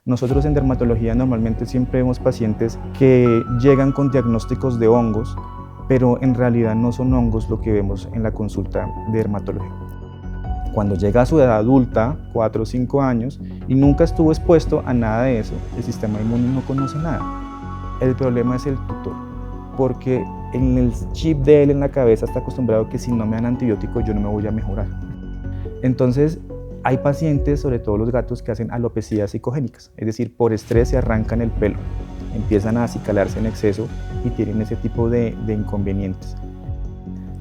Nosotros en dermatología normalmente siempre vemos pacientes que llegan con diagnósticos de hongos, pero en realidad no son hongos lo que vemos en la consulta de dermatología. Cuando llega a su edad adulta, 4 o 5 años, y nunca estuvo expuesto a nada de eso, el sistema inmune no conoce nada. El problema es el tutor, porque en el chip de él en la cabeza está acostumbrado que si no me dan antibiótico yo no me voy a mejorar. Entonces, hay pacientes, sobre todo los gatos, que hacen alopecias psicogénicas, es decir, por estrés se arrancan el pelo, empiezan a acicalarse en exceso y tienen ese tipo de inconvenientes.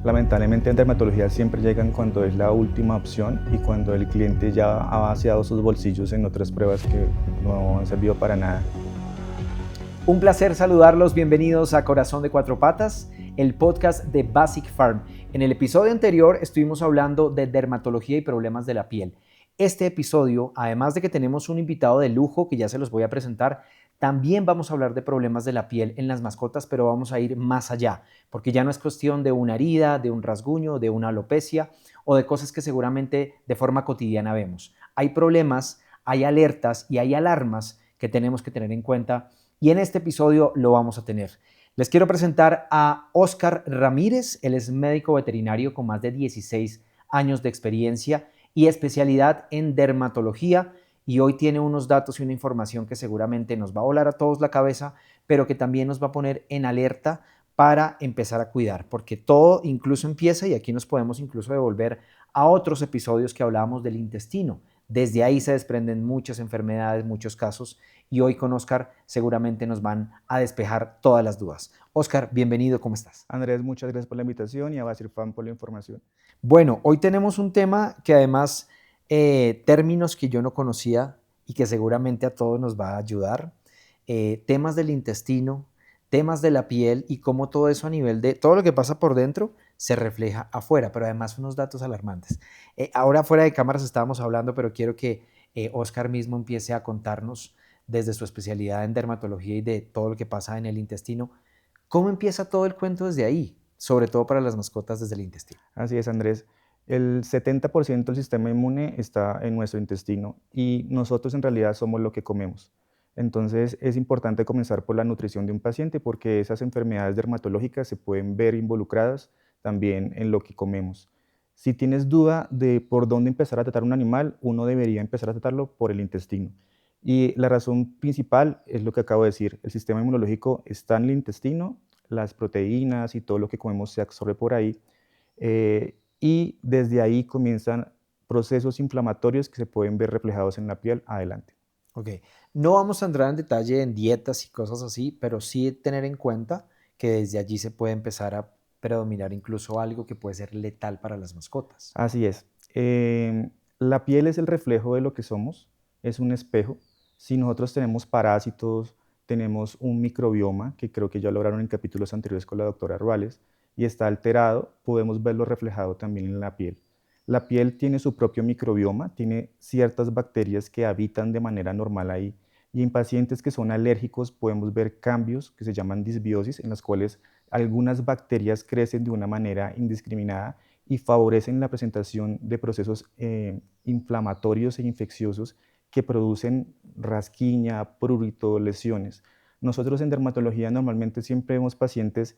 Lamentablemente en dermatología siempre llegan cuando es la última opción y cuando el cliente ya ha vaciado sus bolsillos en otras pruebas que no han servido para nada. Un placer saludarlos, bienvenidos a Corazón de Cuatro Patas, el podcast de Basic Farm. En el episodio anterior estuvimos hablando de dermatología y problemas de la piel. Este episodio, además de que tenemos un invitado de lujo que ya se los voy a presentar, también vamos a hablar de problemas de la piel en las mascotas, pero vamos a ir más allá, porque ya no es cuestión de una herida, de un rasguño, de una alopecia o de cosas que seguramente de forma cotidiana vemos. Hay problemas, hay alertas y hay alarmas que tenemos que tener en cuenta y en este episodio lo vamos a tener. Les quiero presentar a Óscar Ramírez. Él es médico veterinario con más de 16 años de experiencia y especialidad en dermatología, y hoy tiene unos datos y una información que seguramente nos va a volar a todos la cabeza, pero que también nos va a poner en alerta para empezar a cuidar, porque todo incluso empieza, y aquí nos podemos incluso devolver a otros episodios que hablábamos del intestino. Desde ahí se desprenden muchas enfermedades, muchos casos, y hoy con Óscar seguramente nos van a despejar todas las dudas. Óscar, bienvenido, ¿cómo estás? Andrés, muchas gracias por la invitación y a Basic Farm por la información. Bueno, hoy tenemos un tema que además, términos que yo no conocía y que seguramente a todos nos va a ayudar, temas del intestino, temas de la piel y cómo todo eso a nivel de todo lo que pasa por dentro se refleja afuera, pero además unos datos alarmantes. Ahora fuera de cámaras estábamos hablando, pero quiero que Óscar mismo empiece a contarnos desde su especialidad en dermatología y de todo lo que pasa en el intestino, cómo empieza todo el cuento desde ahí, sobre todo para las mascotas desde el intestino. Así es, Andrés. El 70% del sistema inmune está en nuestro intestino y nosotros en realidad somos lo que comemos. Entonces es importante comenzar por la nutrición de un paciente porque esas enfermedades dermatológicas se pueden ver involucradas también en lo que comemos. Si tienes duda de por dónde empezar a tratar un animal, uno debería empezar a tratarlo por el intestino. Y la razón principal es lo que acabo de decir, el sistema inmunológico está en el intestino, las proteínas y todo lo que comemos se absorbe por ahí, y desde ahí comienzan procesos inflamatorios que se pueden ver reflejados en la piel adelante. Ok, no vamos a entrar en detalle en dietas y cosas así, pero sí tener en cuenta que desde allí se puede empezar a predominar incluso algo que puede ser letal para las mascotas. Así es. La piel es el reflejo de lo que somos, es un espejo. Si nosotros tenemos parásitos, tenemos un microbioma, que creo que ya lo hablaron en capítulos anteriores con la doctora Ruales, y está alterado, podemos verlo reflejado también en la piel. La piel tiene su propio microbioma, tiene ciertas bacterias que habitan de manera normal ahí, y en pacientes que son alérgicos podemos ver cambios que se llaman disbiosis, en las cuales algunas bacterias crecen de una manera indiscriminada y favorecen la presentación de procesos inflamatorios e infecciosos que producen rasquiña, prurito, lesiones. Nosotros en dermatología normalmente siempre vemos pacientes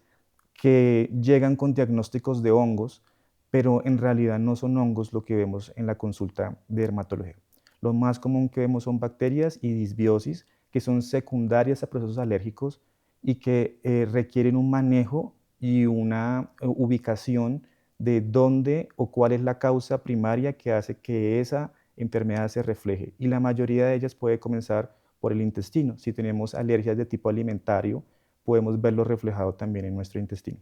que llegan con diagnósticos de hongos, pero en realidad no son hongos lo que vemos en la consulta de dermatología. Lo más común que vemos son bacterias y disbiosis, que son secundarias a procesos alérgicos y que requieren un manejo y una ubicación de dónde o cuál es la causa primaria que hace que esa enfermedad se refleje. Y la mayoría de ellas puede comenzar por el intestino. Si tenemos alergias de tipo alimentario, podemos verlo reflejado también en nuestro intestino.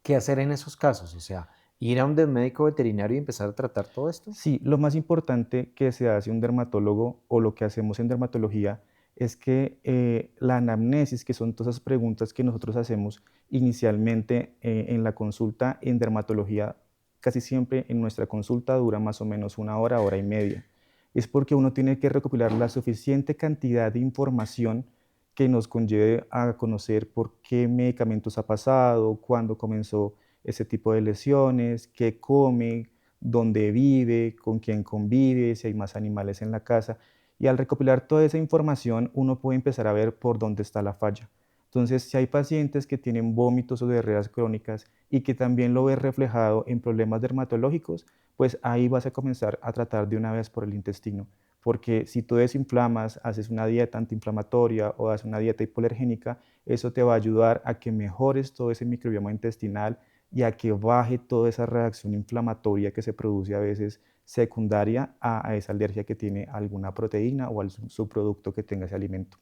¿Qué hacer en esos casos? O sea, ir a un médico veterinario y empezar a tratar todo esto. Sí, lo más importante que se hace un dermatólogo o lo que hacemos en dermatología es que la anamnesis, que son todas esas preguntas que nosotros hacemos inicialmente en la consulta en dermatología, casi siempre en nuestra consulta dura más o menos una hora, hora y media. Es porque uno tiene que recopilar la suficiente cantidad de información que nos conlleve a conocer por qué medicamentos ha pasado, cuándo comenzó ese tipo de lesiones, qué come, dónde vive, con quién convive, si hay más animales en la casa. Y al recopilar toda esa información, uno puede empezar a ver por dónde está la falla. Entonces, si hay pacientes que tienen vómitos o diarreas crónicas y que también lo ves reflejado en problemas dermatológicos, pues ahí vas a comenzar a tratar de una vez por el intestino. Porque si tú desinflamas, haces una dieta antiinflamatoria o haces una dieta hipoalergénica, eso te va a ayudar a que mejores todo ese microbioma intestinal y a que baje toda esa reacción inflamatoria que se produce a veces secundaria a esa alergia que tiene alguna proteína o al subproducto que tenga ese alimento.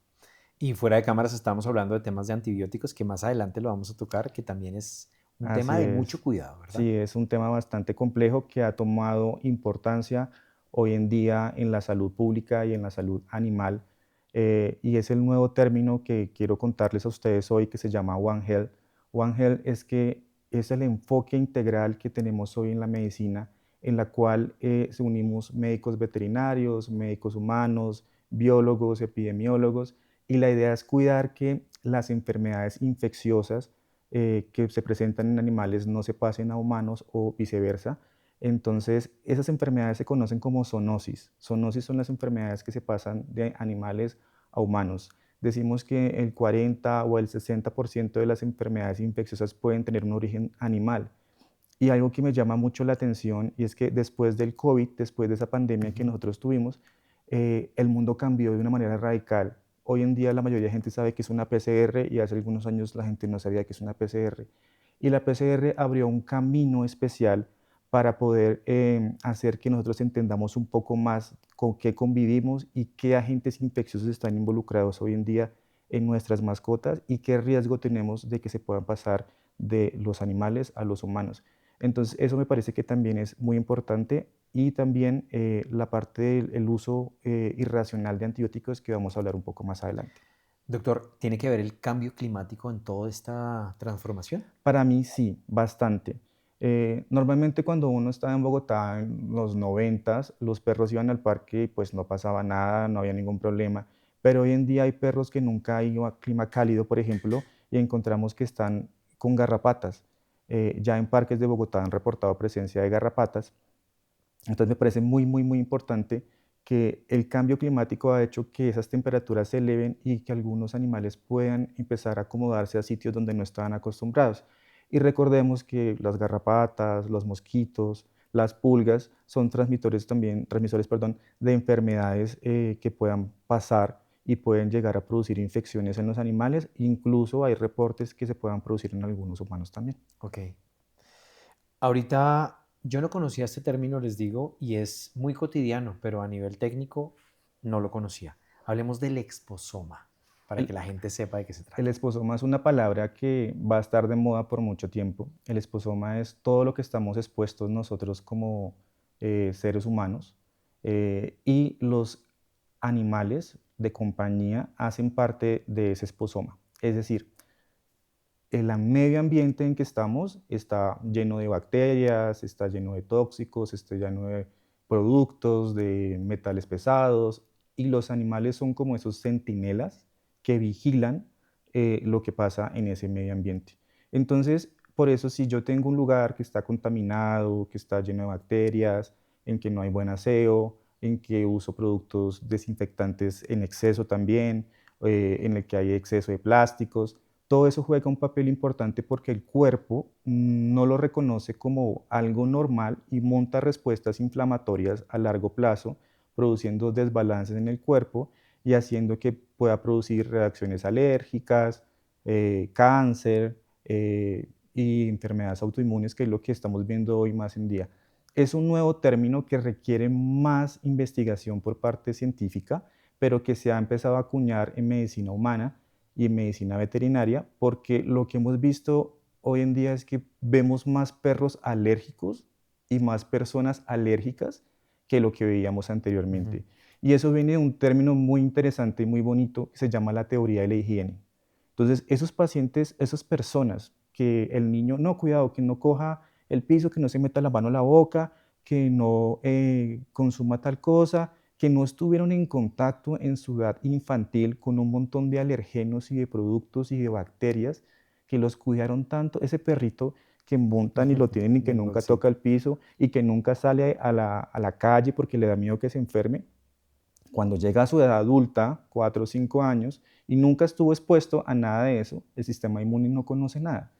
Y fuera de cámaras estamos hablando de temas de antibióticos que más adelante lo vamos a tocar, que también es un tema Así de mucho es. cuidado, ¿verdad? Sí, es un tema bastante complejo que ha tomado importancia hoy en día en la salud pública y en la salud animal. Y es el nuevo término que quiero contarles a ustedes hoy que se llama One Health. One Health es que es el enfoque integral que tenemos hoy en la medicina, en la cual se unimos médicos veterinarios, médicos humanos, biólogos, epidemiólogos, y la idea es cuidar que las enfermedades infecciosas que se presentan en animales no se pasen a humanos o viceversa. Entonces, esas enfermedades se conocen como zoonosis. Zoonosis son las enfermedades que se pasan de animales a humanos. Decimos que el 40 o el 60% de las enfermedades infecciosas pueden tener un origen animal. Y algo que me llama mucho la atención y es que después del COVID, después de esa pandemia que Ujú. nosotros tuvimos, el mundo cambió de una manera radical. Hoy en día la mayoría de gente sabe que es una PCR y hace algunos años la gente no sabía que es una PCR. Y la PCR abrió un camino especial para poder hacer que nosotros entendamos un poco más con qué convivimos y qué agentes infecciosos están involucrados hoy en día en nuestras mascotas y qué riesgo tenemos de que se puedan pasar de los animales a los humanos. Entonces, eso me parece que también es muy importante y también la parte del el uso irracional de antibióticos que vamos a hablar un poco más adelante. Doctor, ¿tiene que ver el cambio climático en toda esta transformación? Para mí sí, bastante. Normalmente cuando uno estaba en Bogotá en los 90, los perros iban al parque y pues no pasaba nada, no había ningún problema. Pero hoy en día hay perros que nunca han ido a clima cálido, por ejemplo, y encontramos que están con garrapatas. Ya en parques de Bogotá han reportado presencia de garrapatas. Entonces me parece muy, muy, muy importante que el cambio climático ha hecho que esas temperaturas se eleven y que algunos animales puedan empezar a acomodarse a sitios donde no estaban acostumbrados. Y recordemos que las garrapatas, los mosquitos, las pulgas son transmisores, perdón, de enfermedades que puedan pasar y pueden llegar a producir infecciones en los animales. Incluso hay reportes que se puedan producir en algunos humanos también. Ok. Ahorita yo no conocía este término, les digo, y es muy cotidiano, pero a nivel técnico no lo conocía. Hablemos del exposoma, para que la gente sepa de qué se El trata. esposoma es una palabra que va a estar de moda por mucho tiempo. El esposoma es todo lo que estamos expuestos nosotros como seres humanos y los animales de compañía hacen parte de ese esposoma. Es decir, el medio ambiente en que estamos está lleno de bacterias, está lleno de tóxicos, está lleno de productos, de metales pesados, y los animales son como esos centinelas que vigilan lo que pasa en ese medio ambiente. Entonces, por eso si yo tengo un lugar que está contaminado, que está lleno de bacterias, en que no hay buen aseo, en que uso productos desinfectantes en exceso también, en el que hay exceso de plásticos, todo eso juega un papel importante porque el cuerpo no lo reconoce como algo normal y monta respuestas inflamatorias a largo plazo, produciendo desbalances en el cuerpo y haciendo que pueda producir reacciones alérgicas, cáncer y enfermedades autoinmunes, que es lo que estamos viendo hoy más en día. Es un nuevo término que requiere más investigación por parte científica, pero que se ha empezado a acuñar en medicina humana y en medicina veterinaria, porque lo que hemos visto hoy en día es que vemos más perros alérgicos y más personas alérgicas que lo que veíamos Ujú. anteriormente. Y eso viene de un término muy interesante y muy bonito que se llama la teoría de la higiene. Entonces, esos pacientes, esas personas que el niño, no, cuidado, que no coja el piso, que no se meta la mano a la boca, que no consuma tal cosa, que no estuvieron en contacto en su edad infantil con un montón de alergenos y de productos y de bacterias que los cuidaron tanto, ese perrito que montan y lo tienen y que nunca Sí. toca el piso y que nunca sale a la calle porque le da miedo que se enferme, Cuando llega a su edad adulta, 4 o 5 años, y nunca estuvo expuesto a nada de eso, el sistema inmune no conoce nada.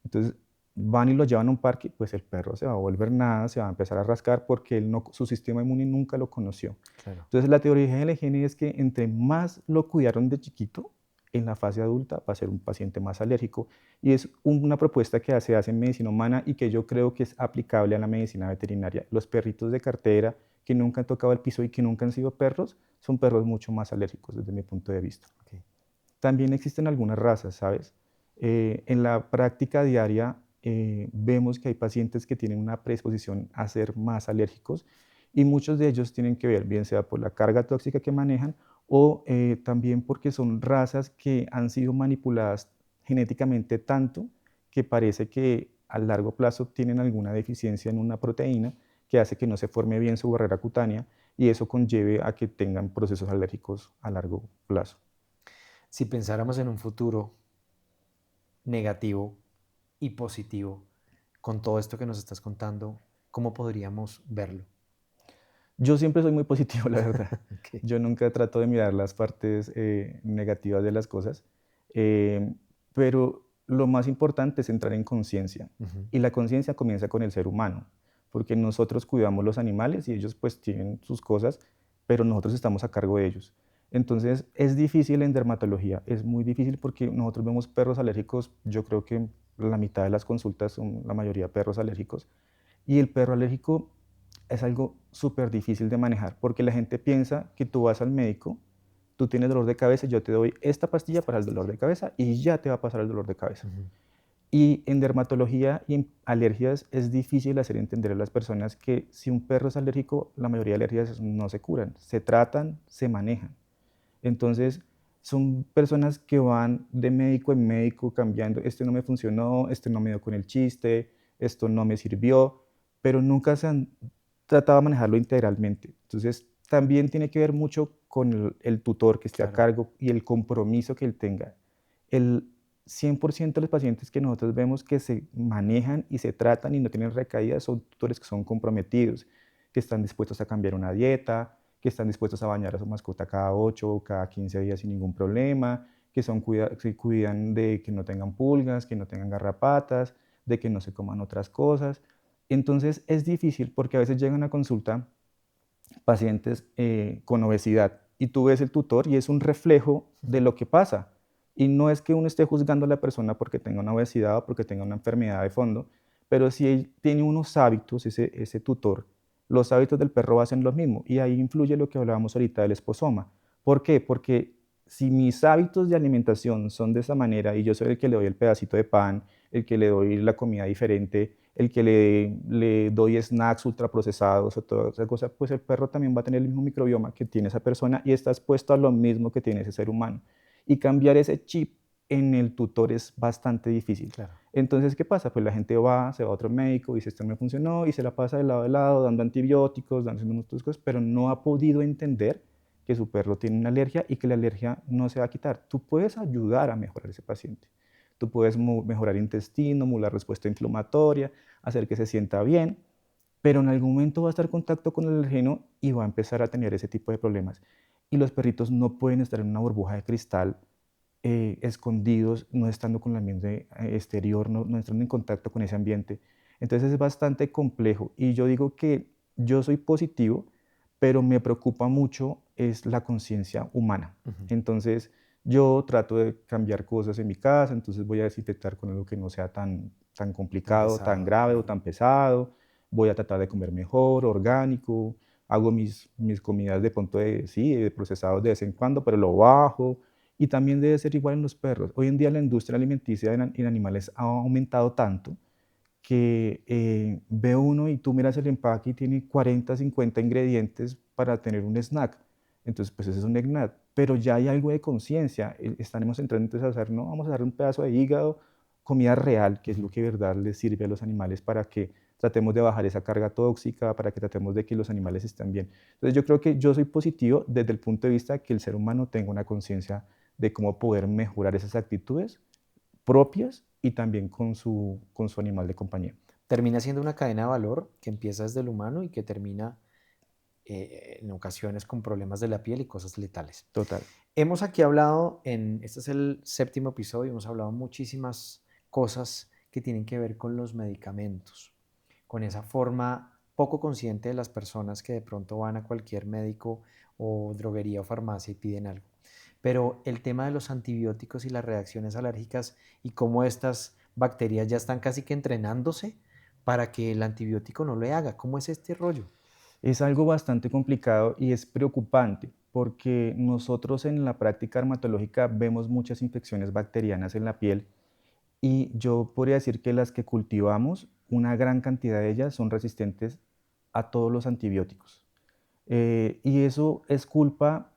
Entonces van y lo llevan a un parque, pues el perro se va a volver nada, se va a empezar a rascar porque su sistema inmune nunca lo conoció. Claro. Entonces la teoría de la higiene es que entre más lo cuidaron de chiquito, en la fase adulta va a ser un paciente más alérgico y es una propuesta que se hace en medicina humana y que yo creo que es aplicable a la medicina veterinaria. Los perritos de cartera que nunca han tocado el piso y que nunca han sido perros, son perros mucho más alérgicos desde mi punto de vista. Okay. También existen algunas razas, ¿sabes? En la práctica diaria vemos que hay pacientes que tienen una predisposición a ser más alérgicos y muchos de ellos tienen que ver, bien sea por la carga tóxica que manejan o también porque son razas que han sido manipuladas genéticamente tanto que parece que a largo plazo tienen alguna deficiencia en una proteína que hace que no se forme bien su barrera cutánea y eso conlleve a que tengan procesos alérgicos a largo plazo. Si pensáramos en un futuro negativo y positivo con todo esto que nos estás contando, ¿cómo podríamos verlo? Yo siempre soy muy positivo, la verdad. Okay. Yo nunca trato de mirar las partes negativas de las cosas, eh, pero lo más importante es entrar en conciencia. Uh-huh. Y la conciencia comienza con el ser humano, porque nosotros cuidamos los animales y ellos pues tienen sus cosas, pero nosotros estamos a cargo de ellos. Entonces es difícil en dermatología, es muy difícil porque nosotros vemos perros alérgicos, yo creo que la mitad de las consultas son la mayoría perros alérgicos, y el perro alérgico es algo súper difícil de manejar porque la gente piensa que tú vas al médico, tú tienes dolor de cabeza y yo te doy esta pastilla para el dolor de cabeza y ya te va a pasar el dolor de cabeza. Uh-huh. Y en dermatología y en alergias es difícil hacer entender a las personas que si un perro es alérgico, la mayoría de alergias no se curan, se tratan, se manejan. Entonces, son personas que van de médico en médico cambiando, este no me funcionó, este no me dio con el chiste, esto no me sirvió, pero nunca se han tratado de manejarlo integralmente. Entonces, también tiene que ver mucho con el tutor que esté a Claro. cargo y el compromiso que él tenga. El 100% de los pacientes que nosotros vemos que se manejan y se tratan y no tienen recaídas son tutores que son comprometidos, que están dispuestos a cambiar una dieta, que están dispuestos a bañar a su mascota cada 8 o cada 15 días sin ningún problema, que se cuidan de que no tengan pulgas, que no tengan garrapatas, de que no se coman otras cosas. Entonces es difícil porque a veces llegan a consulta pacientes con obesidad y tú ves el tutor y es un reflejo de lo que pasa. Y no es que uno esté juzgando a la persona porque tenga una obesidad o porque tenga una enfermedad de fondo, pero si él tiene unos hábitos, ese tutor, los hábitos del perro hacen lo mismo. Y ahí influye lo que hablábamos ahorita del esposoma. ¿Por qué? Porque si mis hábitos de alimentación son de esa manera y yo soy el que le doy el pedacito de pan, el que le doy la comida diferente, el que le doy snacks ultraprocesados o toda esa cosa, pues el perro también va a tener el mismo microbioma que tiene esa persona y está expuesto a lo mismo que tiene ese ser humano. Y cambiar ese chip en el tutor es bastante difícil. Claro. Entonces, ¿qué pasa? Pues la gente se va a otro médico, dice, esto no me funcionó, y se la pasa de lado a lado, dando antibióticos, dando muchas cosas, pero no ha podido entender que su perro tiene una alergia y que la alergia no se va a quitar. Tú puedes ayudar a mejorar a ese paciente. Tú puedes mejorar el intestino, la respuesta inflamatoria, hacer que se sienta bien, pero en algún momento va a estar en contacto con el alergeno y va a empezar a tener ese tipo de problemas. Y los perritos no pueden estar en una burbuja de cristal escondidos, no estando con el ambiente exterior, no estando en contacto con ese ambiente. Entonces es bastante complejo y yo digo que yo soy positivo, pero me preocupa mucho es la conciencia humana. Uh-huh. Entonces yo trato de cambiar cosas en mi casa, entonces voy a desinfectar con algo que no sea tan Tan complicado, tan pesado. grave o Uh-huh. tan pesado, voy a tratar de comer mejor, orgánico, hago mis comidas de punto sí, de procesados de vez en cuando, pero lo bajo, y también debe ser igual en los perros. Hoy en día la industria alimenticia en animales ha aumentado tanto que ve uno y tú miras el empaque y tiene 40, 50 ingredientes para tener un snack. Entonces, pues ese es un snack. Pero ya hay algo de conciencia. Estaremos entrando entonces a hacer, no, vamos a darle un pedazo de hígado, comida real, que es lo que de verdad les sirve a los animales para que tratemos de bajar esa carga tóxica, para que tratemos de que los animales estén bien. Entonces, yo creo que yo soy positivo desde el punto de vista que el ser humano tenga una conciencia de cómo poder mejorar esas actitudes propias y también con su animal de compañía. Termina siendo una cadena de valor que empieza desde el humano y que termina en ocasiones con problemas de la piel y cosas letales. Total. Hemos aquí hablado, este es el séptimo episodio, hemos hablado muchísimas cosas que tienen que ver con los medicamentos, con esa forma poco consciente de las personas que de pronto van a cualquier médico o droguería o farmacia y piden algo. Pero el tema de los antibióticos y las reacciones alérgicas y cómo estas bacterias ya están casi que entrenándose para que el antibiótico no le haga. ¿Cómo es este rollo? Es algo bastante complicado y es preocupante porque nosotros en la práctica dermatológica vemos muchas infecciones bacterianas en la piel y yo podría decir que las que cultivamos, una gran cantidad de ellas son resistentes a todos los antibióticos. Y eso es culpa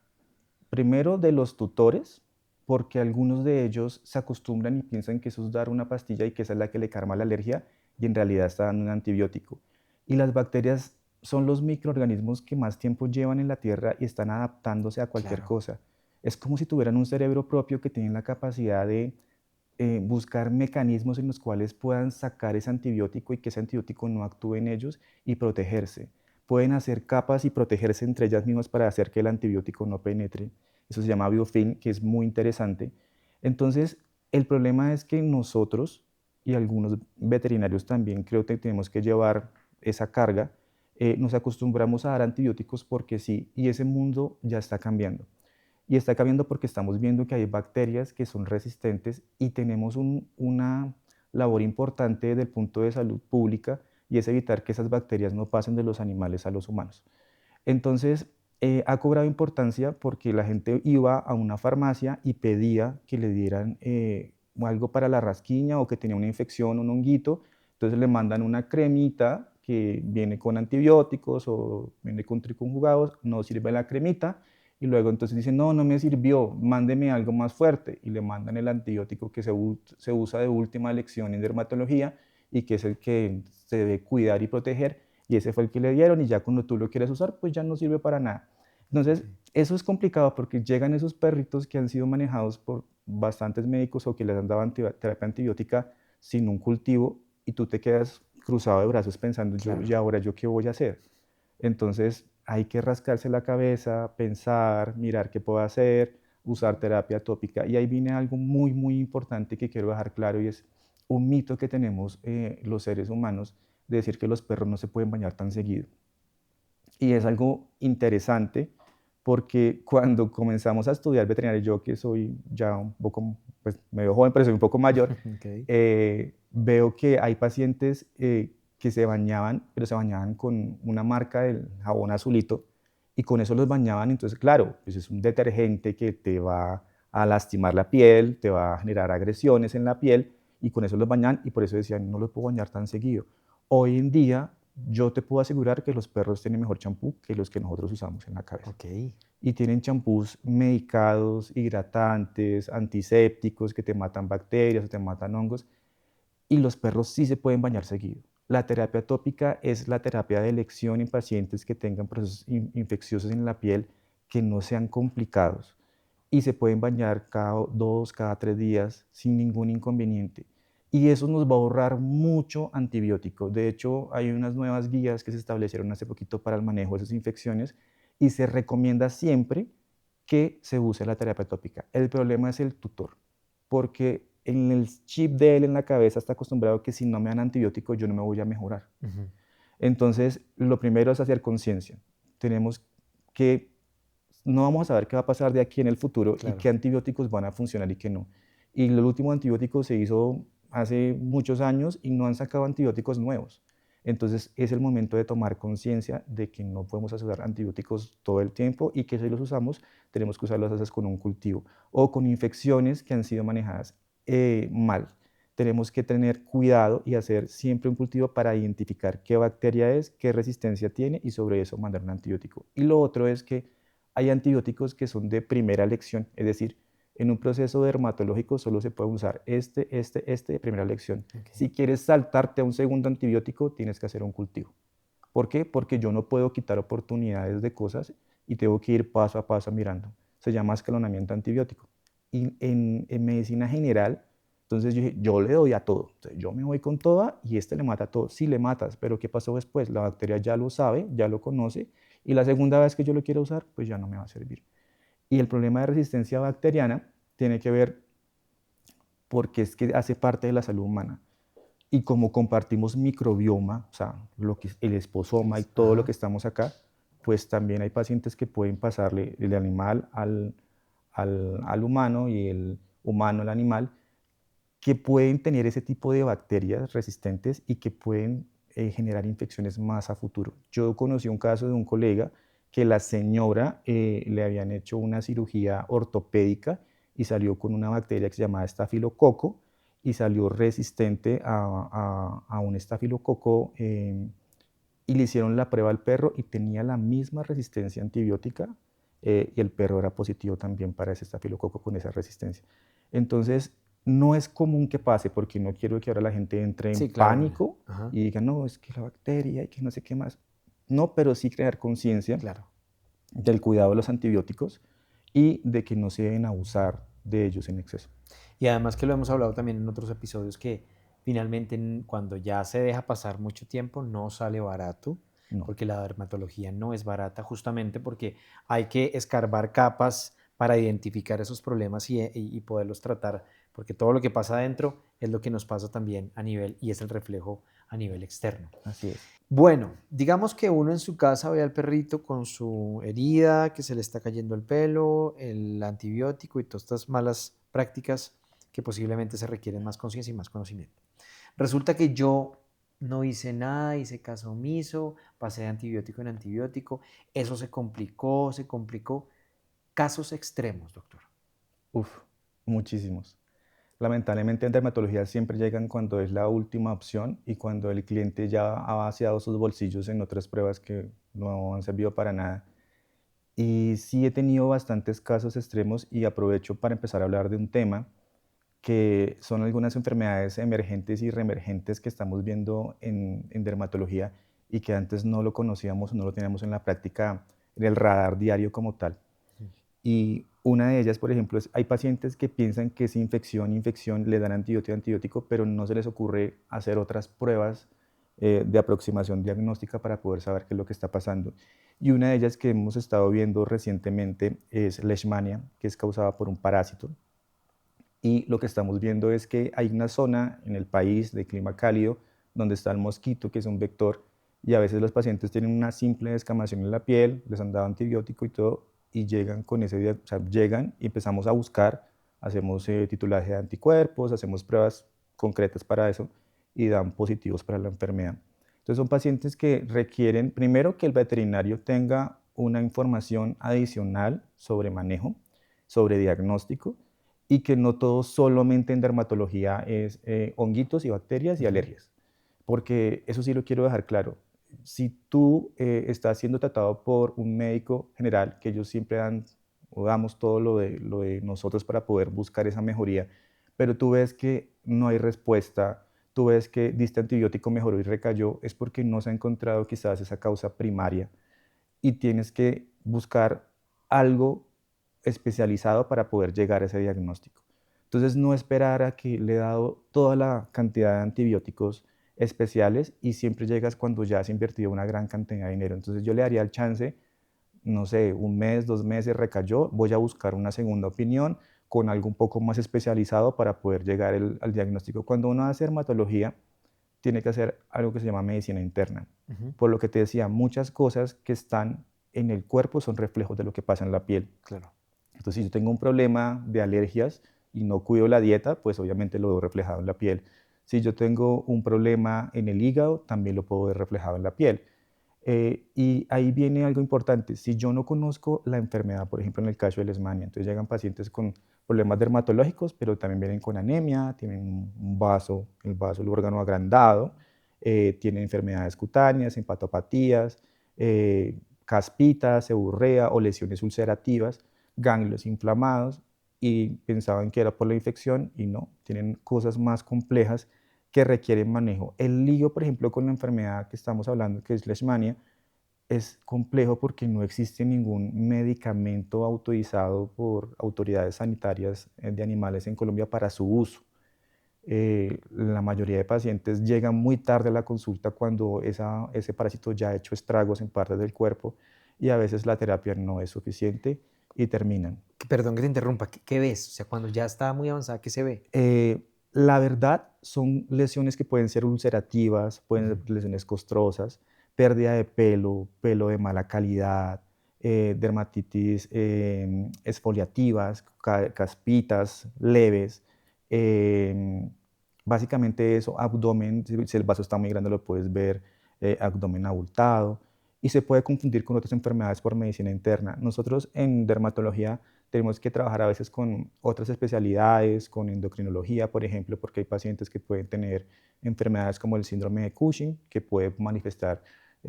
primero de los tutores, porque algunos de ellos se acostumbran y piensan que eso es dar una pastilla y que esa es la que le calma la alergia y en realidad está dando un antibiótico. Y las bacterias son los microorganismos que más tiempo llevan en la tierra y están adaptándose a cualquier Claro, cosa. Es como si tuvieran un cerebro propio que tienen la capacidad de buscar mecanismos en los cuales puedan sacar ese antibiótico y que ese antibiótico no actúe en ellos y protegerse. Pueden hacer capas y protegerse entre ellas mismas para hacer que el antibiótico no penetre. Eso se llama biofilm, que es muy interesante. Entonces, el problema es que nosotros y algunos veterinarios también creo que tenemos que llevar esa carga. Nos acostumbramos a dar antibióticos porque sí, y ese mundo ya está cambiando. Y está cambiando porque estamos viendo que hay bacterias que son resistentes y tenemos una labor importante desde el punto de salud pública y es evitar que esas bacterias no pasen de los animales a los humanos. Entonces, ha cobrado importancia porque la gente iba a una farmacia y pedía que le dieran algo para la rasquiña o que tenía una infección, un honguito, entonces le mandan una cremita que viene con antibióticos o viene con triconjugados, no sirve la cremita, y luego entonces dicen, no, no me sirvió, mándeme algo más fuerte, y le mandan el antibiótico que se usa de última elección en dermatología y que es el que se debe cuidar y proteger, y ese fue el que le dieron, y ya cuando tú lo quieres usar, pues ya no sirve para nada. Entonces, sí, eso es complicado porque llegan esos perritos que han sido manejados por bastantes médicos o que les han dado terapia antibiótica sin un cultivo y tú te quedas cruzado de brazos pensando, yo, ¿y claro. ahora yo qué voy a hacer? Entonces hay que rascarse la cabeza, pensar, mirar qué puedo hacer, usar terapia tópica. Y ahí viene algo muy, muy importante que quiero dejar claro y es un mito que tenemos los seres humanos de decir que los perros no se pueden bañar tan seguido. Y es algo interesante porque cuando comenzamos a estudiar veterinaria, yo que soy ya un poco, pues me veo joven, pero soy un poco mayor, Ok. veo que hay pacientes que se bañaban, pero se bañaban con una marca del jabón azulito y con eso los bañaban. Entonces, claro, pues es un detergente que te va a lastimar la piel, te va a generar agresiones en la piel y con eso los bañaban y por eso decían, no los puedo bañar tan seguido. Hoy en día, yo te puedo asegurar que los perros tienen mejor champú que los que nosotros usamos en la cabeza. Ok, Y tienen champús medicados, hidratantes, antisépticos que te matan bacterias o te matan hongos. Y los perros sí se pueden bañar seguido. La terapia tópica es la terapia de elección en pacientes que tengan procesos infecciosos en la piel que no sean complicados y se pueden bañar cada 2, cada 3 días sin ningún inconveniente. Y eso nos va a ahorrar mucho antibiótico. De hecho, hay unas nuevas guías que se establecieron hace poquito para el manejo de esas infecciones y se recomienda siempre que se use la terapia tópica. El problema es el tutor, porque en el chip de él en la cabeza está acostumbrado que si no me dan antibiótico yo no me voy a mejorar. ujú, Entonces, lo primero es hacer conciencia. Tenemos que no vamos a saber qué va a pasar de aquí en el futuro y claro. qué antibióticos van a funcionar y qué no. Y el último antibiótico se hizo hace muchos años y no han sacado antibióticos nuevos. Entonces es el momento de tomar conciencia de que no podemos usar antibióticos todo el tiempo y que si los usamos tenemos que usarlos a veces con un cultivo o con infecciones que han sido manejadas mal. Tenemos que tener cuidado y hacer siempre un cultivo para identificar qué bacteria es, qué resistencia tiene y sobre eso mandar un antibiótico. Y lo otro es que hay antibióticos que son de primera elección, es decir, en un proceso dermatológico solo se puede usar este de primera elección. Ok. Si quieres saltarte a un segundo antibiótico, tienes que hacer un cultivo. ¿Por qué? Porque yo no puedo quitar oportunidades de cosas y tengo que ir paso a paso mirando. Se llama escalonamiento antibiótico. Y en medicina general, entonces yo dije, yo le doy a todo. Entonces, yo me voy con toda y este le mata a todo. Sí le matas, pero ¿qué pasó después? La bacteria ya lo sabe, ya lo conoce y la segunda vez que yo lo quiera usar, pues ya no me va a servir. Y el problema de resistencia bacteriana tiene que ver porque es que hace parte de la salud humana. Y como compartimos microbioma, o sea, lo que es el esposoma y todo lo Ajá. que estamos acá, pues también hay pacientes que pueden pasarle el animal al humano y el humano al animal, que pueden tener ese tipo de bacterias resistentes y que pueden generar infecciones más a futuro. Yo conocí un caso de un colega que la señora le habían hecho una cirugía ortopédica y salió con una bacteria que se llamaba estafilococo y salió resistente a un estafilococo y le hicieron la prueba al perro y tenía la misma resistencia antibiótica y el perro era positivo también para ese estafilococo con esa resistencia. Entonces, no es común que pase porque no quiero que ahora la gente entre en Sí, claro. pánico Ajá, y diga, no, es que la bacteria y que no sé qué más. No, pero sí crear conciencia claro. del cuidado de los antibióticos y de que no se deben abusar de ellos en exceso. Y además que lo hemos hablado también en otros episodios que finalmente cuando ya se deja pasar mucho tiempo no sale barato, No, porque la dermatología no es barata justamente porque hay que escarbar capas para identificar esos problemas y poderlos tratar, porque todo lo que pasa adentro es lo que nos pasa también a nivel y es el reflejo a nivel externo. así es. Bueno, digamos que uno en su casa ve al perrito con su herida, que se le está cayendo el pelo, el antibiótico y todas estas malas prácticas que posiblemente se requieren más conciencia y más conocimiento. Resulta que yo no hice nada, hice caso omiso, pasé de antibiótico en antibiótico, eso se complicó, se complicó. Casos extremos, doctor. Uf, muchísimos. Lamentablemente en dermatología siempre llegan cuando es la última opción y cuando el cliente ya ha vaciado sus bolsillos en otras pruebas que no han servido para nada. Y sí he tenido bastantes casos extremos y aprovecho para empezar a hablar de un tema que son algunas enfermedades emergentes y reemergentes que estamos viendo en dermatología y que antes no lo conocíamos o no lo teníamos en la práctica, en el radar diario como tal. Y una de ellas, por ejemplo, es hay pacientes que piensan que es infección, le dan antibiótico, antibiótico, pero no se les ocurre hacer otras pruebas de aproximación diagnóstica para poder saber qué es lo que está pasando. Y una de ellas que hemos estado viendo recientemente es Leishmania, que es causada por un parásito. Y lo que estamos viendo es que hay una zona en el país de clima cálido donde está el mosquito, que es un vector, y a veces los pacientes tienen una simple descamación en la piel, les han dado antibiótico y todo, y llegan con ese, o sea, llegan y empezamos a buscar, hacemos titulaje de anticuerpos, hacemos pruebas concretas para eso y dan positivos para la enfermedad. Entonces son pacientes que requieren primero que el veterinario tenga una información adicional sobre manejo, sobre diagnóstico, y que no todo solamente en dermatología es honguitos y bacterias y Ujú. alergias, porque eso sí lo quiero dejar claro. Si tú estás siendo tratado por un médico general, que ellos siempre dan o damos todo lo de nosotros para poder buscar esa mejoría, pero tú ves que no hay respuesta, tú ves que diste antibiótico, mejoró y recayó, es porque no se ha encontrado quizás esa causa primaria y tienes que buscar algo especializado para poder llegar a ese diagnóstico. Entonces, no esperar a que le he dado toda la cantidad de antibióticos especiales y siempre llegas cuando ya has invertido una gran cantidad de dinero. Entonces, yo le daría el chance, no sé, un mes, 2 meses, recayó, voy a buscar una segunda opinión con algo un poco más especializado para poder llegar al diagnóstico. Cuando uno hace dermatología, tiene que hacer algo que se llama medicina interna. Ujú. Por lo que te decía, muchas cosas que están en el cuerpo son reflejos de lo que pasa en la piel. Claro. Entonces, si yo tengo un problema de alergias y no cuido la dieta, pues obviamente lo veo reflejado en la piel. Si yo tengo un problema en el hígado, también lo puedo ver reflejado en la piel. Y ahí viene algo importante. Si yo no conozco la enfermedad, por ejemplo, en el caso de Leishmania, entonces llegan pacientes con problemas dermatológicos, pero también vienen con anemia, tienen un vaso, el órgano agrandado, tienen enfermedades cutáneas, empatopatías, caspitas, seborrea o lesiones ulcerativas, ganglios inflamados, y pensaban que era por la infección y no, tienen cosas más complejas que requieren manejo. El lío, por ejemplo, con la enfermedad que estamos hablando, que es Leishmania, es complejo porque no existe ningún medicamento autorizado por autoridades sanitarias de animales en Colombia para su uso. La mayoría de pacientes llegan muy tarde a la consulta cuando ese parásito ya ha hecho estragos en partes del cuerpo y a veces la terapia no es suficiente y terminan. Perdón que te interrumpa, ¿qué ves? O sea, cuando ya está muy avanzada, ¿qué se ve? La verdad son lesiones que pueden ser ulcerativas, pueden Ujú. ser lesiones costrosas, pérdida de pelo, pelo de mala calidad, dermatitis exfoliativas, caspitas leves. em, Básicamente eso, abdomen, si el vaso está muy grande lo puedes ver, abdomen abultado y se puede confundir con otras enfermedades por medicina interna. Nosotros en dermatología tenemos que trabajar a veces con otras especialidades, con endocrinología, por ejemplo, porque hay pacientes que pueden tener enfermedades como el síndrome de Cushing, que puede manifestar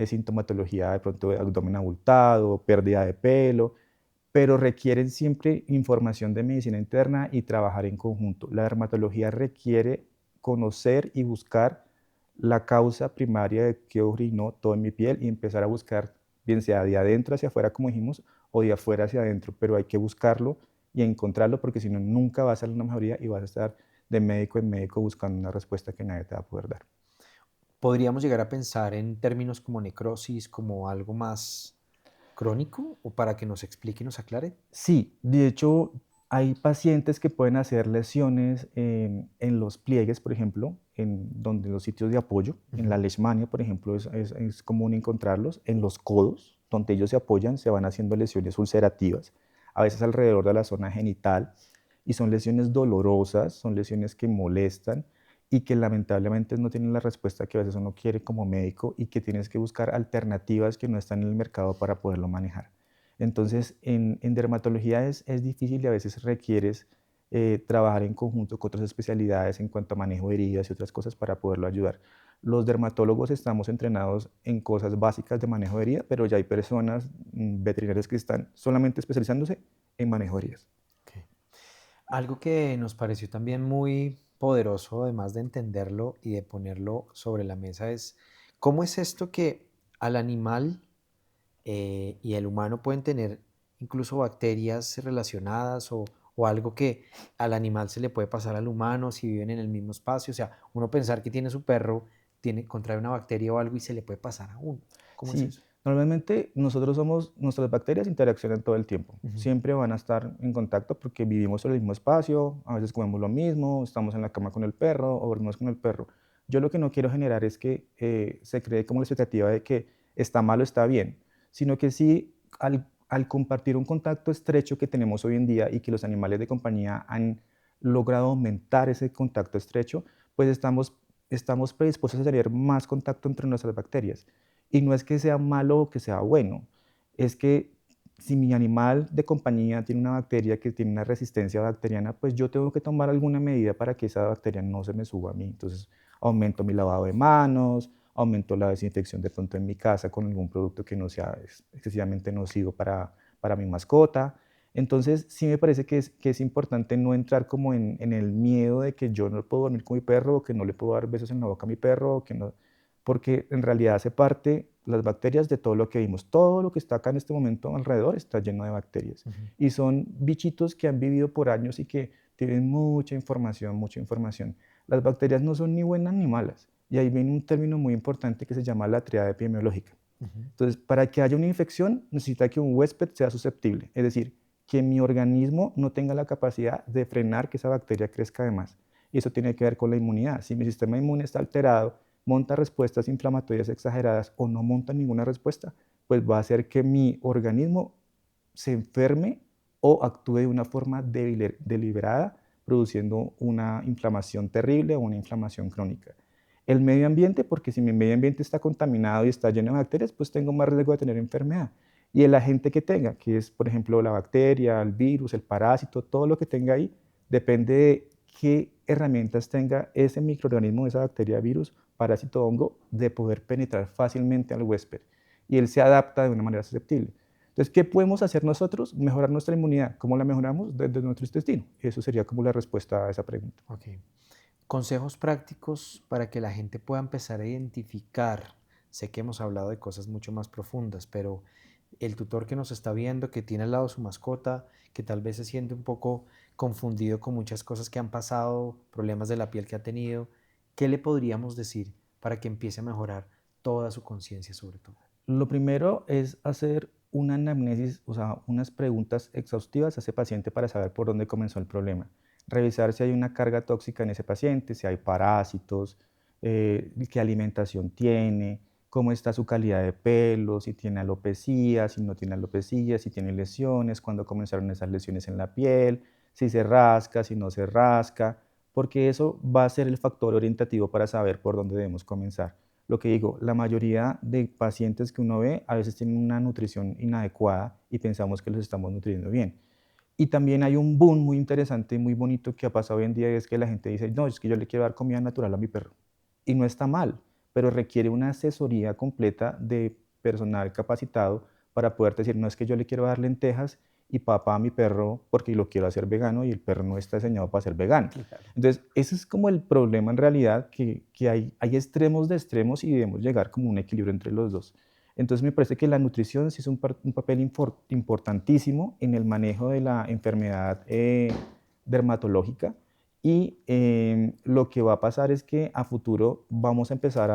sintomatología de pronto de abdomen abultado, pérdida de pelo, pero requieren siempre información de medicina interna y trabajar en conjunto. La dermatología requiere conocer y buscar la causa primaria de qué orinó todo en mi piel y empezar a buscar, bien sea de adentro hacia afuera, como dijimos, o de afuera hacia adentro, pero hay que buscarlo y encontrarlo porque si no, nunca vas a salir una mejoría y vas a estar de médico en médico buscando una respuesta que nadie te va a poder dar. ¿Podríamos llegar a pensar en términos como necrosis, como algo más crónico, o para que nos explique y nos aclare? Sí, de hecho, hay pacientes que pueden hacer lesiones en los pliegues, por ejemplo, en donde los sitios de apoyo, en la Ujú. leishmania, por ejemplo, es común encontrarlos, en los codos, donde ellos se apoyan, se van haciendo lesiones ulcerativas, a veces alrededor de la zona genital, y son lesiones dolorosas, son lesiones que molestan y que lamentablemente no tienen la respuesta que a veces uno quiere como médico y que tienes que buscar alternativas que no están en el mercado para poderlo manejar. Entonces, en dermatología es difícil y a veces requieres trabajar en conjunto con otras especialidades en cuanto a manejo de heridas y otras cosas para poderlo ayudar. Los dermatólogos estamos entrenados en cosas básicas de manejo de heridas, pero ya hay personas, veterinarias que están solamente especializándose en manejo de heridas. Ok. Algo que nos pareció también muy poderoso, además de entenderlo y de ponerlo sobre la mesa, es cómo es esto que al animal y el humano pueden tener incluso bacterias relacionadas o algo que al animal se le puede pasar al humano si viven en el mismo espacio. O sea, uno pensar que tiene su perro, contrae una bacteria o algo y se le puede pasar a uno. ¿Cómo es Sí, eso? normalmente nuestras bacterias interaccionan todo el tiempo. Ujú. Siempre van a estar en contacto porque vivimos en el mismo espacio, a veces comemos lo mismo, estamos en la cama con el perro o dormimos con el perro. Yo lo que no quiero generar es que se cree como la expectativa de que está mal o está bien, sino que sí, al compartir un contacto estrecho que tenemos hoy en día y que los animales de compañía han logrado aumentar ese contacto estrecho, pues estamos predispuestos a tener más contacto entre nuestras bacterias. Y no es que sea malo o que sea bueno, es que si mi animal de compañía tiene una bacteria que tiene una resistencia bacteriana, pues yo tengo que tomar alguna medida para que esa bacteria no se me suba a mí. Entonces, aumento mi lavado de manos, aumento la desinfección de pronto en mi casa con algún producto que no sea excesivamente nocivo para mi mascota. Entonces, sí me parece que es importante no entrar como en el miedo de que yo no puedo dormir con mi perro, o que no le puedo dar besos en la boca a mi perro, o que no, porque en realidad hace parte las bacterias de todo lo que vimos. Todo lo que está acá en este momento alrededor está lleno de bacterias. Ujú. Y son bichitos que han vivido por años y que tienen mucha información, mucha información. Las bacterias no son ni buenas ni malas. Y ahí viene un término muy importante que se llama la triada epidemiológica. Ujú. Entonces, para que haya una infección, necesita que un huésped sea susceptible, es decir, que mi organismo no tenga la capacidad de frenar que esa bacteria crezca de más. Y eso tiene que ver con la inmunidad. Si mi sistema inmune está alterado, monta respuestas inflamatorias exageradas o no monta ninguna respuesta, pues va a hacer que mi organismo se enferme o actúe de una forma deliberada, produciendo una inflamación terrible o una inflamación crónica. El medio ambiente, porque si mi medio ambiente está contaminado y está lleno de bacterias, pues tengo más riesgo de tener enfermedad. Y el agente que tenga, que es, por ejemplo, la bacteria, el virus, el parásito, todo lo que tenga ahí, depende de qué herramientas tenga ese microorganismo, esa bacteria, virus, parásito, hongo, de poder penetrar fácilmente al huésped. Y él se adapta de una manera susceptible. Entonces, ¿qué podemos hacer nosotros? Mejorar nuestra inmunidad. ¿Cómo la mejoramos? Desde nuestro intestino. Eso sería como la respuesta a esa pregunta. Ok. Consejos prácticos para que la gente pueda empezar a identificar. Sé que hemos hablado de cosas mucho más profundas, pero el tutor que nos está viendo, que tiene al lado su mascota, que tal vez se siente un poco confundido con muchas cosas que han pasado, problemas de la piel que ha tenido, ¿qué le podríamos decir para que empiece a mejorar toda su conciencia sobre todo? Lo primero es hacer una anamnesis, o sea, unas preguntas exhaustivas a ese paciente para saber por dónde comenzó el problema. Revisar si hay una carga tóxica en ese paciente, si hay parásitos, qué alimentación tiene, cómo está su calidad de pelo, si tiene alopecia, si no tiene alopecia, si tiene lesiones, cuándo comenzaron esas lesiones en la piel, si se rasca, si no se rasca, porque eso va a ser el factor orientativo para saber por dónde debemos comenzar. Lo que digo, la mayoría de pacientes que uno ve a veces tienen una nutrición inadecuada y pensamos que los estamos nutriendo bien. Y también hay un boom muy interesante y muy bonito que ha pasado hoy en día, y es que la gente dice, no, es que yo le quiero dar comida natural a mi perro. Y no está mal, pero requiere una asesoría completa de personal capacitado para poder decir, no es que yo le quiero dar lentejas y papa a mi perro porque lo quiero hacer vegano y el perro no está diseñado para ser vegano. Claro. Entonces, ese es como el problema en realidad, que hay extremos de extremos y debemos llegar como a un equilibrio entre los dos. Entonces me parece que la nutrición sí es un papel importantísimo en el manejo de la enfermedad dermatológica y lo que va a pasar es que a futuro vamos a empezar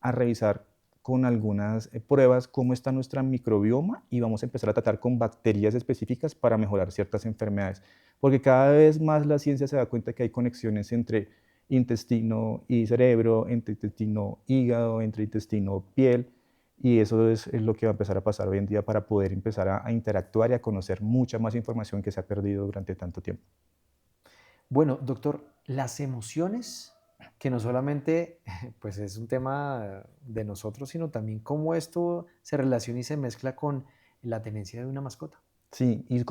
a revisar con algunas pruebas cómo está nuestra microbioma y vamos a empezar a tratar con bacterias específicas para mejorar ciertas enfermedades. Porque cada vez más la ciencia se da cuenta que hay conexiones entre intestino y cerebro, entre intestino hígado, entre intestino piel. Y eso es lo que va a empezar a pasar hoy en día para poder empezar a interactuar y a conocer mucha más información que se ha perdido durante tanto tiempo. Bueno, doctor, las emociones, que no solamente pues es un tema de nosotros, sino también cómo esto se relaciona y se mezcla con la tenencia de una mascota. Sí, y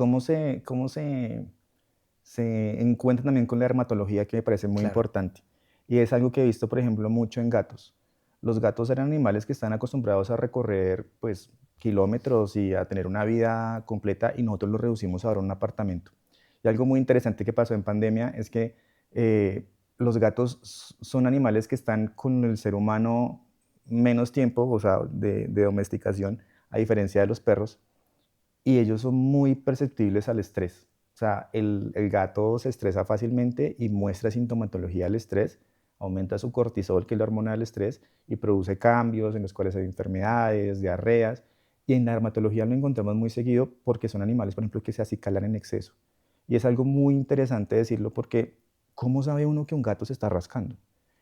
se encuentra también con la dermatología, que me parece muy Claro, importante. Y es algo que he visto, por ejemplo, mucho en gatos. Los gatos eran animales que están acostumbrados a recorrer pues, kilómetros y a tener una vida completa y nosotros los reducimos ahora a un apartamento. Y algo muy interesante que pasó en pandemia es que los gatos son animales que están con el ser humano menos tiempo, o sea, de domesticación, a diferencia de los perros, y ellos son muy perceptibles al estrés. O sea, el gato se estresa fácilmente y muestra sintomatología del estrés, aumenta su cortisol, que es la hormona del estrés, y produce cambios en los cuales hay enfermedades, diarreas, y en la dermatología lo encontramos muy seguido porque son animales, por ejemplo, que se acicalan en exceso. Y es algo muy interesante decirlo porque ¿cómo sabe uno que un gato se está rascando?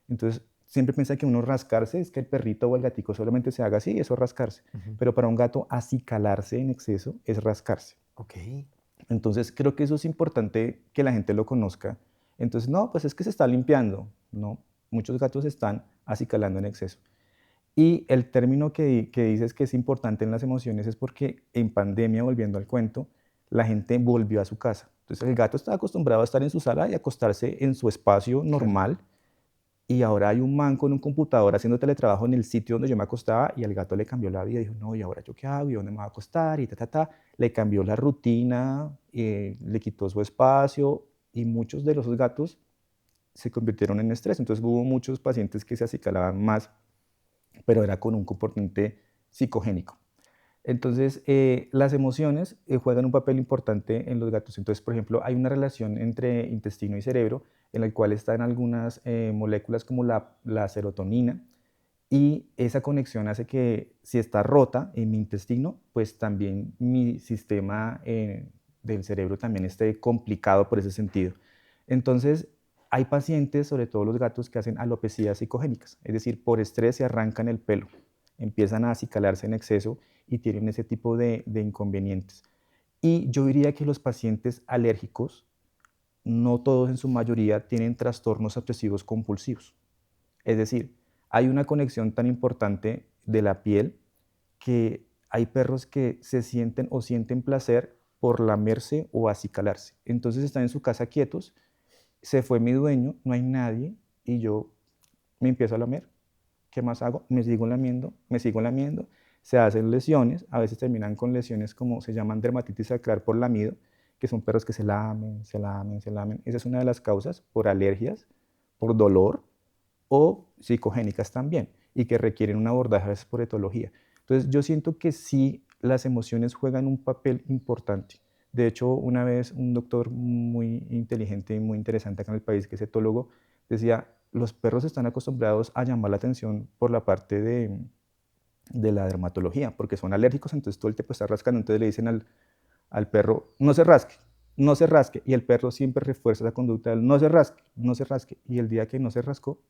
Entonces, siempre piensa que uno rascarse es que el perrito o el gatico solamente se haga así, eso es rascarse. ujú, Pero para un gato, acicalarse en exceso es rascarse. ok, Entonces, creo que eso es importante que la gente lo conozca. Entonces, no, pues es que se está limpiando. No, muchos gatos están acicalando en exceso. Y el término que dices que es importante en las emociones es porque en pandemia, volviendo al cuento, la gente volvió a su casa. Entonces, el gato estaba acostumbrado a estar en su sala y acostarse en su espacio claro. normal, y ahora hay un man con un computador haciendo teletrabajo en el sitio donde yo me acostaba y al gato le cambió la vida. Dijo, no, ¿y ahora yo qué hago? ¿Y dónde me voy a acostar? Y ta, ta, ta. Le cambió la rutina, le quitó su espacio y muchos de los gatos se convirtieron en estrés. Entonces hubo muchos pacientes que se acicalaban más, pero era con un comportamiento psicogénico. Entonces, las emociones juegan un papel importante en los gatos. Entonces, por ejemplo, hay una relación entre intestino y cerebro en la cual están algunas moléculas como la serotonina, y esa conexión hace que si está rota en mi intestino, pues también mi sistema del cerebro también esté complicado por ese sentido. Entonces, hay pacientes, sobre todo los gatos, que hacen alopecias psicogénicas, es decir, por estrés se arrancan el pelo, empiezan a acicalarse en exceso y tienen ese tipo de inconvenientes. Y yo diría que los pacientes alérgicos, no todos en su mayoría, tienen trastornos obsesivos compulsivos. Es decir, hay una conexión tan importante de la piel que hay perros que se sienten o sienten placer por lamerse o acicalarse. Entonces están en su casa quietos, se fue mi dueño, no hay nadie y yo me empiezo a lamer. ¿Qué más hago? Me sigo lamiendo, se hacen lesiones, a veces terminan con lesiones como se llaman dermatitis sacral por lamido, que son perros que se lamen, se lamen, se lamen. Esa es una de las causas por alergias, por dolor o psicogénicas también, y que requieren un abordaje a veces por etología. Entonces, yo siento que sí, las emociones juegan un papel importante. De hecho, una vez un doctor muy inteligente y muy interesante acá en el país, que es etólogo, decía, los perros están acostumbrados a llamar la atención por la parte de la dermatología, porque son alérgicos, entonces todo el tiempo está rascando, entonces le dicen al perro, no se rasque, no se rasque, y el perro siempre refuerza la conducta del no se rasque, no se rasque, y el día que no se rascó,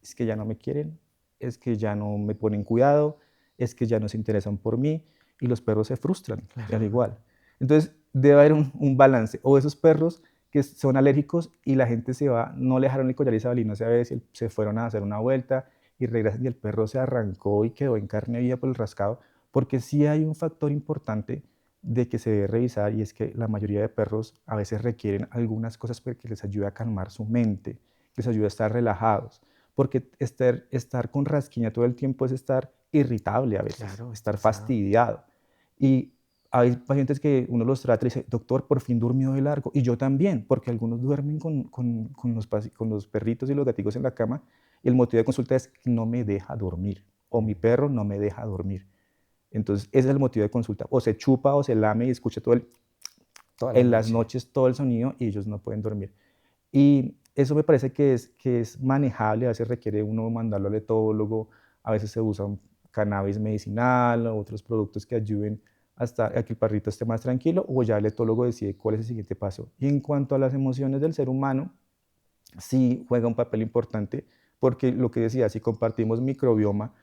es que ya no me quieren, es que ya no me ponen cuidado, es que ya no se interesan por mí, y los perros se frustran, al Claro. igual. Entonces, debe haber un balance, o esos perros que son alérgicos y la gente se va, no le dejaron el collar isabelino, a veces se fueron a hacer una vuelta y regresan y el perro se arrancó y quedó en carne viva por el rascado, porque sí hay un factor importante de que se debe revisar y es que la mayoría de perros a veces requieren algunas cosas que les ayude a calmar su mente, que les ayude a estar relajados, porque estar con rasquiña todo el tiempo es estar irritable a veces, Claro, estar estresado. fastidiado. Y hay pacientes que uno los trata y dice, doctor, por fin durmió de largo. Y yo también, porque algunos duermen con los perritos y los gaticos en la cama y el motivo de consulta es que no me deja dormir o mi perro no me deja dormir. Entonces, ese es el motivo de consulta. O se chupa o se lame y escucha Toda la en las noche. noches todo el sonido y ellos no pueden dormir. Y eso me parece que es manejable, a veces requiere uno mandarlo al etólogo, a veces se usa un cannabis medicinal o otros productos que ayuden a que el perrito esté más tranquilo o ya el etólogo decide cuál es el siguiente paso. Y en cuanto a las emociones del ser humano, sí juega un papel importante porque lo que decía, si compartimos microbioma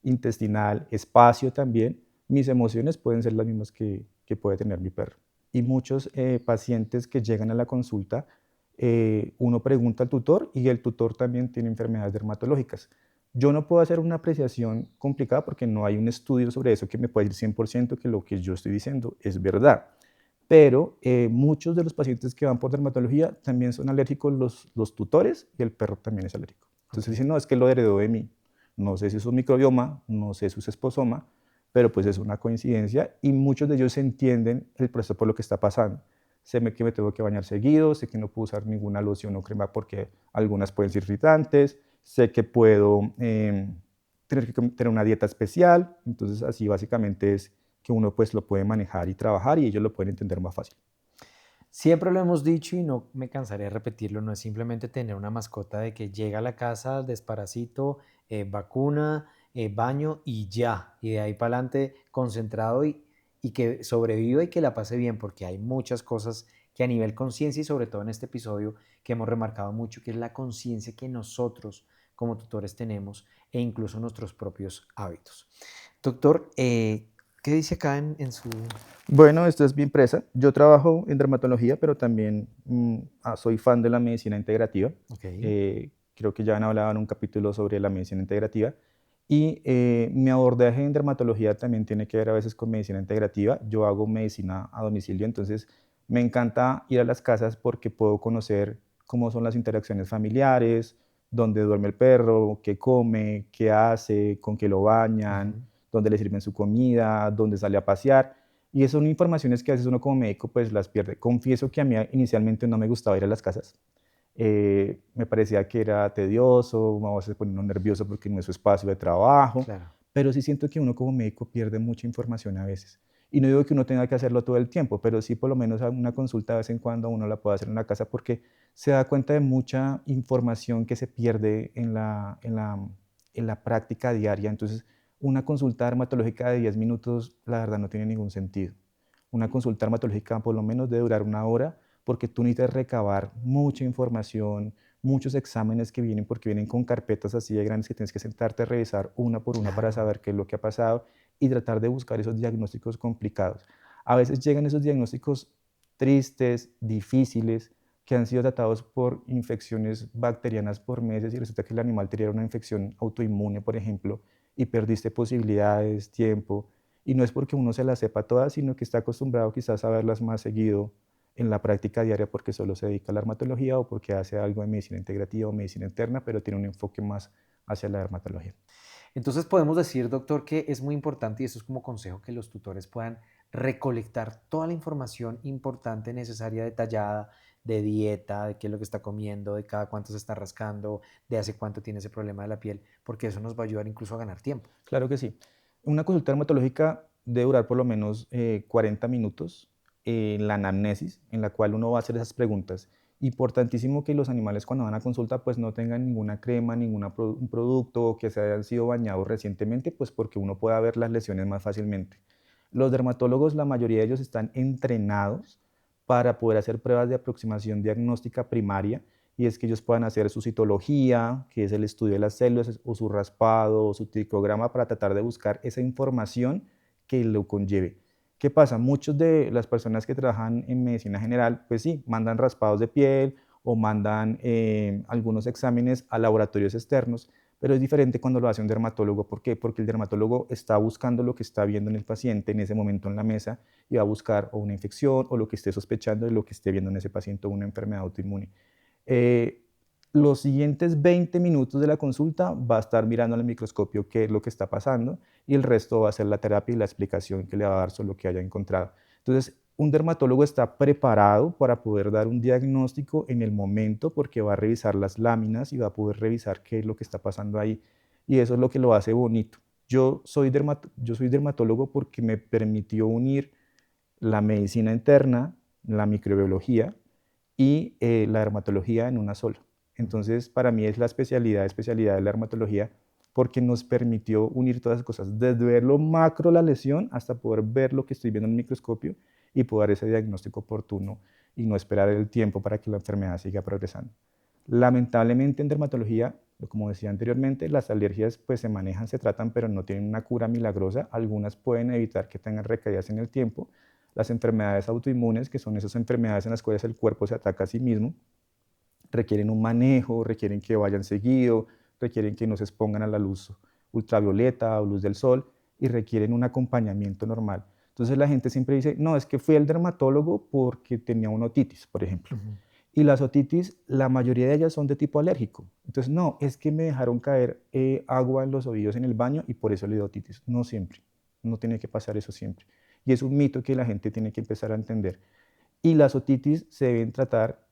intestinal, espacio también, mis emociones pueden ser las mismas que puede tener mi perro. Y muchos pacientes que llegan a la consulta, uno pregunta al tutor y el tutor también tiene enfermedades dermatológicas. Yo no puedo hacer una apreciación complicada porque no hay un estudio sobre eso que me pueda decir 100% que lo que yo estoy diciendo es verdad. Pero muchos de los pacientes que van por dermatología también son alérgicos los tutores y el perro también es alérgico. Ok. Entonces dicen, no, es que lo heredó de mí. No sé si es un microbioma, no sé si es esposoma, pero pues es una coincidencia y muchos de ellos entienden el proceso por lo que está pasando. Que me tengo que bañar seguido, sé que no puedo usar ninguna loción o crema porque algunas pueden ser irritantes, sé que puedo tener que tener una dieta especial, entonces así básicamente es que uno pues lo puede manejar y trabajar y ellos lo pueden entender más fácil. Siempre lo hemos dicho y no me cansaré de repetirlo, no es simplemente tener una mascota de que llega a la casa, desparasito, vacuna, baño y ya, y de ahí para adelante concentrado y que sobreviva y que la pase bien, porque hay muchas cosas que a nivel conciencia y sobre todo en este episodio que hemos remarcado mucho, que es la conciencia que nosotros como tutores tenemos e incluso nuestros propios hábitos. Doctor, ¿qué dice acá en su... Bueno, esto es mi empresa. Yo trabajo en dermatología, pero también soy fan de la medicina integrativa. Ok. Creo que ya han hablado en un capítulo sobre la medicina integrativa. Y mi abordaje en dermatología también tiene que ver a veces con medicina integrativa. Yo hago medicina a domicilio, entonces me encanta ir a las casas porque puedo conocer cómo son las interacciones familiares, dónde duerme el perro, qué come, qué hace, con qué lo bañan, Ujú. dónde le sirven su comida, dónde sale a pasear. Y esas son informaciones que a veces uno como médico pues las pierde. Confieso que a mí inicialmente no me gustaba ir a las casas. Me parecía que era tedioso, a veces se pone uno nervioso porque no es su espacio de trabajo, Claro. pero sí siento que uno como médico pierde mucha información a veces. Y no digo que uno tenga que hacerlo todo el tiempo, pero sí por lo menos una consulta de vez en cuando uno la puede hacer en la casa porque se da cuenta de mucha información que se pierde en la práctica diaria. Entonces, una consulta dermatológica de 10 minutos, la verdad, no tiene ningún sentido. Una consulta dermatológica por lo menos debe durar una hora porque tú necesitas recabar mucha información, muchos exámenes que vienen porque vienen con carpetas así de grandes que tienes que sentarte a revisar una por una para Claro. saber qué es lo que ha pasado y tratar de buscar esos diagnósticos complicados. A veces llegan esos diagnósticos tristes, difíciles, que han sido tratados por infecciones bacterianas por meses y resulta que el animal tenía una infección autoinmune, por ejemplo, y perdiste posibilidades, tiempo, y no es porque uno se las sepa todas, sino que está acostumbrado quizás a verlas más seguido en la práctica diaria porque solo se dedica a la dermatología o porque hace algo de medicina integrativa o medicina interna, pero tiene un enfoque más hacia la dermatología. Entonces podemos decir, doctor, que es muy importante y eso es como consejo que los tutores puedan recolectar toda la información importante, necesaria, detallada de dieta, de qué es lo que está comiendo, de cada cuánto se está rascando, de hace cuánto tiene ese problema de la piel, porque eso nos va a ayudar incluso a ganar tiempo. Claro que sí. Una consulta dermatológica debe durar por lo menos 40 minutos en la anamnesis, en la cual uno va a hacer esas preguntas. Importantísimo que los animales cuando van a consulta pues no tengan ninguna crema, un producto o que se hayan sido bañados recientemente, pues porque uno pueda ver las lesiones más fácilmente. Los dermatólogos, la mayoría de ellos están entrenados para poder hacer pruebas de aproximación diagnóstica primaria y es que ellos puedan hacer su citología, que es el estudio de las células, o su raspado, o su tricograma para tratar de buscar esa información que lo conlleve. ¿Qué pasa? Muchas de las personas que trabajan en medicina general, pues sí, mandan raspados de piel o mandan algunos exámenes a laboratorios externos, pero es diferente cuando lo hace un dermatólogo. ¿Por qué? Porque el dermatólogo está buscando lo que está viendo en el paciente en ese momento en la mesa y va a buscar o una infección o lo que esté sospechando de lo que esté viendo en ese paciente o una enfermedad autoinmune. Eh, los siguientes 20 minutos de la consulta va a estar mirando al microscopio qué es lo que está pasando y el resto va a ser la terapia y la explicación que le va a dar sobre lo que haya encontrado. Entonces, un dermatólogo está preparado para poder dar un diagnóstico en el momento porque va a revisar las láminas y va a poder revisar qué es lo que está pasando ahí. Y eso es lo que lo hace bonito. Yo soy dermatólogo porque me permitió unir la medicina interna, la microbiología y la dermatología en una sola. Entonces, para mí es la especialidad de la dermatología, porque nos permitió unir todas las cosas, desde ver lo macro la lesión hasta poder ver lo que estoy viendo en el microscopio y poder dar ese diagnóstico oportuno y no esperar el tiempo para que la enfermedad siga progresando. Lamentablemente en dermatología, como decía anteriormente, las alergias pues se manejan, se tratan, pero no tienen una cura milagrosa. Algunas pueden evitar que tengan recaídas en el tiempo. Las enfermedades autoinmunes, que son esas enfermedades en las cuales el cuerpo se ataca a sí mismo, requieren un manejo, requieren que vayan seguido, requieren que no se expongan a la luz ultravioleta o luz del sol y requieren un acompañamiento normal. Entonces la gente siempre dice, no, es que fui al dermatólogo porque tenía una otitis, por ejemplo. Y las otitis, la mayoría de ellas son de tipo alérgico. Entonces, no, es que me dejaron caer agua en los oídos en el baño y por eso le dio otitis. No siempre, no tiene que pasar eso siempre. Y es un mito que la gente tiene que empezar a entender. Y las otitis se deben tratar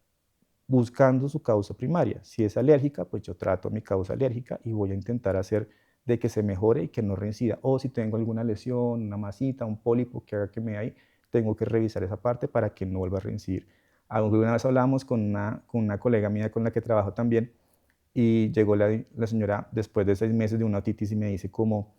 buscando su causa primaria. Si es alérgica, pues yo trato mi causa alérgica y voy a intentar hacer de que se mejore y que no reincida. O si tengo alguna lesión, una masita, un pólipo que haga que me dé ahí, tengo que revisar esa parte para que no vuelva a reincidir. Alguna vez hablábamos con una colega mía con la que trabajo también y llegó la señora después de 6 meses de una otitis y me dice como,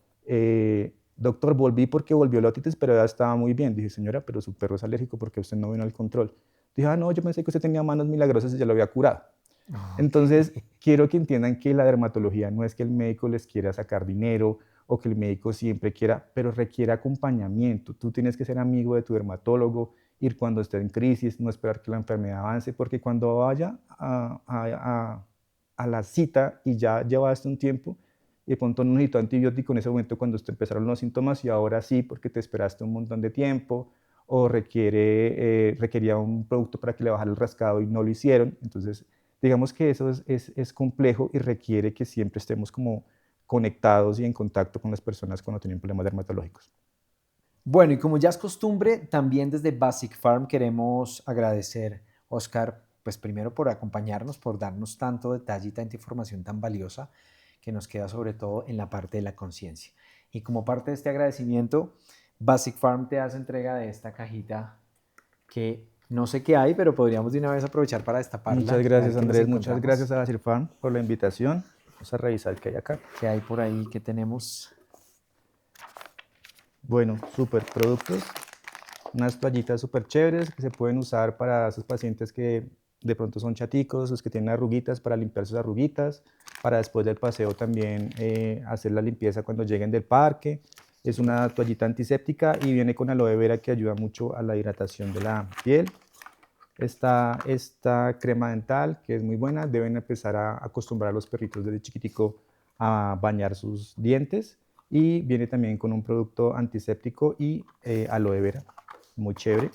doctor, volví porque volvió la otitis, pero ya estaba muy bien. Dije, señora, pero su perro es alérgico porque usted no vino al control. Dije, ah, no, yo pensé que usted tenía manos milagrosas y ya lo había curado. Ok. Entonces, quiero que entiendan que la dermatología no es que el médico les quiera sacar dinero o que el médico siempre quiera, pero requiere acompañamiento. Tú tienes que ser amigo de tu dermatólogo, ir cuando esté en crisis, no esperar que la enfermedad avance, porque cuando vaya a la cita y ya llevaste un tiempo, y de pronto no necesito antibiótico en ese momento cuando empezaron los síntomas y ahora sí porque te esperaste un montón de tiempo o requería un producto para que le bajara el rascado y no lo hicieron. Entonces, digamos que eso es complejo y requiere que siempre estemos como conectados y en contacto con las personas cuando tienen problemas dermatológicos. Bueno, y como ya es costumbre, también desde Basic Farm queremos agradecer, Oscar, pues primero por acompañarnos, por darnos tanto detalle y tanta información tan valiosa que nos queda sobre todo en la parte de la conciencia. Y como parte de este agradecimiento, Basic Farm te hace entrega de esta cajita que no sé qué hay, pero podríamos de una vez aprovechar para Muchas destaparla, a ver gracias, qué nos Andrés. Muchas gracias encontramos, a Cirfarm por la invitación. Vamos a revisar qué hay acá. qué hay por ahí, qué tenemos. Bueno, súper productos. Unas toallitas súper chéveres que se pueden usar para esos pacientes que de pronto son chaticos, los que tienen arruguitas, para limpiar sus arruguitas, para después del paseo también hacer la limpieza cuando lleguen del parque. Es una toallita antiséptica y viene con aloe vera que ayuda mucho a la hidratación de la piel. Está esta crema dental que es muy buena. Deben empezar a acostumbrar a los perritos desde chiquitico a bañar sus dientes. Y viene también con un producto antiséptico y aloe vera. Muy chévere.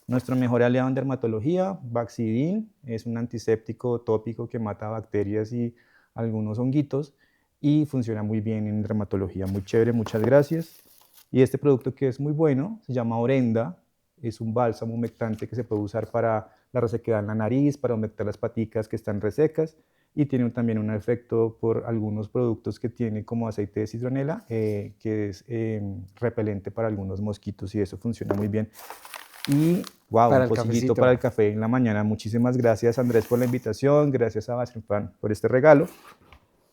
Nuestro mejor aliado en dermatología, Baxidin, es un antiséptico tópico que mata bacterias y algunos honguitos y funciona muy bien en dermatología. Muy chévere, muchas gracias. Y este producto que es muy bueno se llama Orenda, es un bálsamo humectante que se puede usar para la resequedad en la nariz, para humectar las paticas que están resecas y tiene también un efecto por algunos productos que tiene como aceite de citronela, que es repelente para algunos mosquitos y eso funciona muy bien. Y Wow, para un el pocillito cafecito. para el café en la mañana. Muchísimas gracias, Andrés, por la invitación. Gracias a Bacifam por este regalo.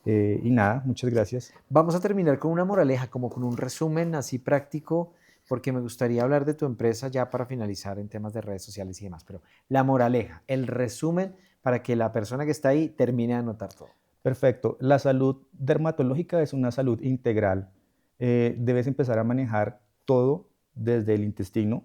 Y nada, muchas gracias. Vamos a terminar con una moraleja, como con un resumen así práctico, porque me gustaría hablar de tu empresa ya para finalizar en temas de redes sociales y demás. Pero la moraleja, el resumen para que la persona que está ahí termine de anotar todo. Perfecto. La salud dermatológica es una salud integral. Debes empezar a manejar todo desde el intestino.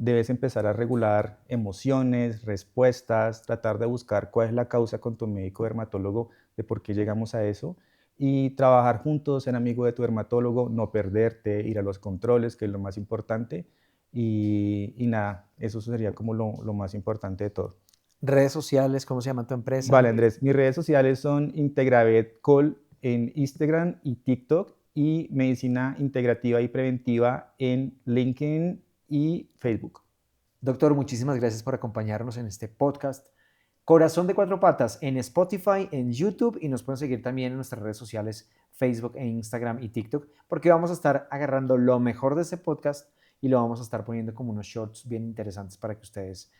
Debes empezar a regular emociones, respuestas, tratar de buscar cuál es la causa con tu médico dermatólogo de por qué llegamos a eso y trabajar juntos, ser amigo de tu dermatólogo, no perderte, ir a los controles, que es lo más importante. Y nada, eso sería como lo más importante de todo. Redes sociales, ¿cómo se llama tu Vale, empresa? Andrés, mis redes sociales son IntegravetCol en Instagram y TikTok y Medicina Integrativa y Preventiva en LinkedIn y Facebook. Doctor, muchísimas gracias por acompañarnos en este podcast. Corazón de Cuatro Patas en Spotify, en YouTube y nos pueden seguir también en nuestras redes sociales, Facebook e Instagram y TikTok, porque vamos a estar agarrando lo mejor de este podcast y lo vamos a estar poniendo como unos shorts bien interesantes para que ustedes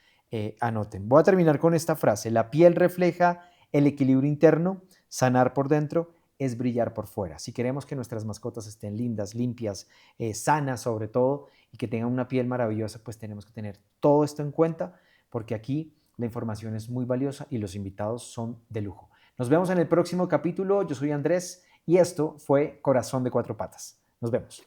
anoten. Voy a terminar con esta frase. La piel refleja el equilibrio interno, sanar por dentro es brillar por fuera. Si queremos que nuestras mascotas estén lindas, limpias, sanas sobre todo, y que tengan una piel maravillosa, pues tenemos que tener todo esto en cuenta, porque aquí la información es muy valiosa y los invitados son de lujo. Nos vemos en el próximo capítulo. Yo soy Andrés y esto fue Corazón de Cuatro Patas. Nos vemos.